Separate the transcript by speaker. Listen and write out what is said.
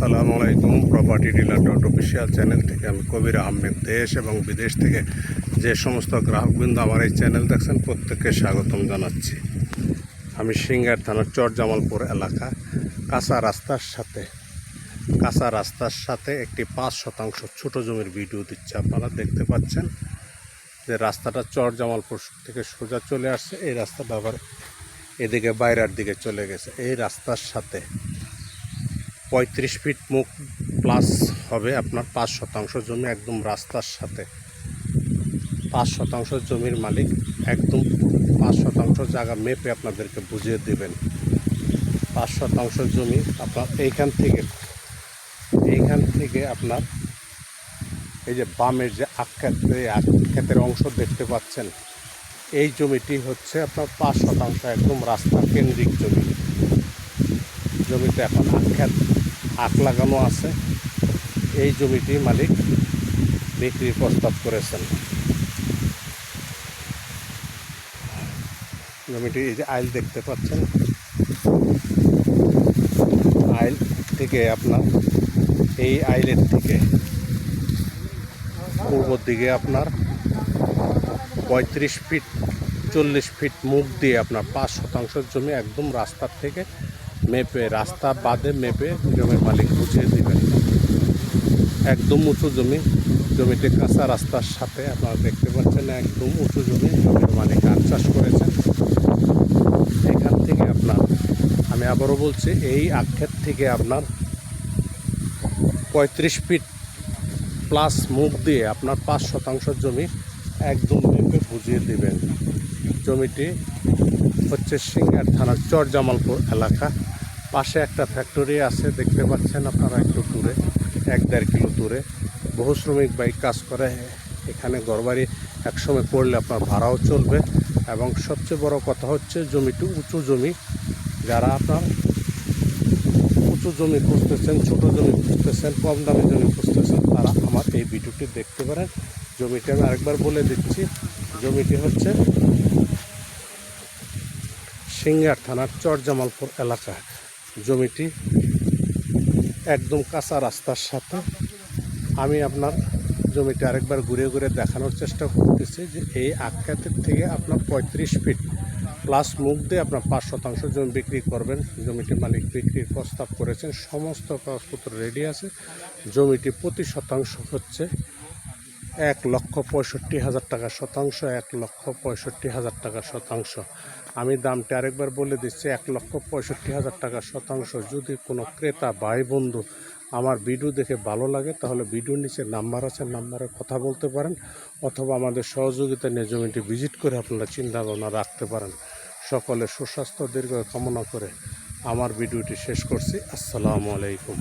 Speaker 1: আসসালামু আলাইকুম। Property dealer dot official channel থেকে আমি কবির আহমেদ দেশ এবং বিদেশ থেকে যে সমস্ত গ্রাহকবৃন্দ আমার এই চ্যানেল দেখছেন প্রত্যেককে স্বাগতম জানাচ্ছি। আমি সিংহার থানার চরজামালপুর এলাকা কাঁচা রাস্তার সাথে একটি 5% ছোটো জমির ভিডিও দিচ্ছে। আপনারা দেখতে পাচ্ছেন যে রাস্তাটা চরজামালপুর থেকে সোজা চলে আসছে, এই রাস্তাটা আবার এদিকে বাইরের দিকে চলে গেছে। এই রাস্তার সাথে 35 ফিট মুখ প্লাস হবে আপনার 5% জমি, একদম রাস্তার সাথে 5% জমির মালিক একদম 5% জায়গা মেপে আপনাদেরকে বুঝিয়ে দেবেন। 5% জমি আপনার এইখান থেকে আপনার এই যে বামের যে আখ্যাতের অংশ দেখতে পাচ্ছেন, এই জমিটি হচ্ছে আপনার 5% একদম রাস্তা কেন্দ্রিক জমি। জমিতে এখন আখ লাগানো আছে। এই জমিটি মালিক বিক্রির প্রস্তাব করেছেন। জমিটি এই যে আইল দেখতে পাচ্ছেন, আইল থেকে আপনার এই আইলের থেকে পূর্ব দিকে আপনার 35 ফিট 40 ফিট মুখ দিয়ে আপনার 5% জমি একদম রাস্তার থেকে মেপে, রাস্তা বাদে মেপে জমির মালিক বুঝিয়ে দিবেন। একদম উঁচু জমি, জমিতে কাঁচা রাস্তার সাথে আপনারা দেখতে পাচ্ছেন একদম উঁচু জমি। জমির মালিক আখ চাষ করেছেন। এখান থেকে আপনার, আমি আবারও বলছি, এই আখের থেকে আপনার 35 ফিট প্লাস মুখ দিয়ে আপনার 5% জমি একদম মেপে বুঝিয়ে দিবেন। জমিটি হচ্ছে সিংহার থানার চরজামালপুর এলাকা। পাশে একটা ফ্যাক্টরি আছে, দেখতে পাচ্ছেন আপনারা একটু দূরে, 1-1.5 কিলো দূরে। বহু শ্রমিক বাইক কাজ করে এখানে। ঘরবাড়ি একসময় করলে আপনার ভাড়াও চলবে। এবং সবচেয়ে বড় কথা হচ্ছে জমিটি উঁচু জমি। যারা আপনার উঁচু জমি খুঁজতেছেন, ছোটো জমি খুঁজতেছেন, কম দামি জমি খুঁজতেছেন, তারা আমার এই ভিডিওটি দেখতে পারেন। জমিটি আমি আরেকবার বলে দিচ্ছি, জমিটি হচ্ছে সিংহার থানার চরজামালপুর এলাকা। জমিটি একদম কাঁচা রাস্তার সাথে। আমি আপনার জমিটি আরেকবার ঘুরে ঘুরে দেখানোর চেষ্টা করতেছি যে এই আখ্যাতের থেকে আপনার 35 ফিট প্লাস মুখ দিয়ে আপনার 5% জমি বিক্রি করবেন। জমিটি মালিক বিক্রির প্রস্তাব করেছেন, সমস্ত কাগজপত্র রেডি আছে। জমিটি প্রতি শতাংশ হচ্ছে 1,65,000 টাকা শতাংশ, 1,65,000 টাকা শতাংশ। আমি দামটি আরেকবার বলে দিচ্ছি, 1,65,000 টাকা শতাংশ। যদি কোনো ক্রেতা ভাই বন্ধু আমার ভিডিও দেখে ভালো লাগে, তাহলে ভিডিওর নিচে নাম্বার আছে, নাম্বারে কথা বলতে পারেন, অথবা আমাদের সহযোগিতা নিয়ে জমিটি ভিজিট করে আপনারা চিন্তাভাবনা রাখতে পারেন। সকলে সুস্বাস্থ্য দীর্ঘ কামনা করে আমার ভিডিওটি শেষ করছি। আসসালামু আলাইকুম।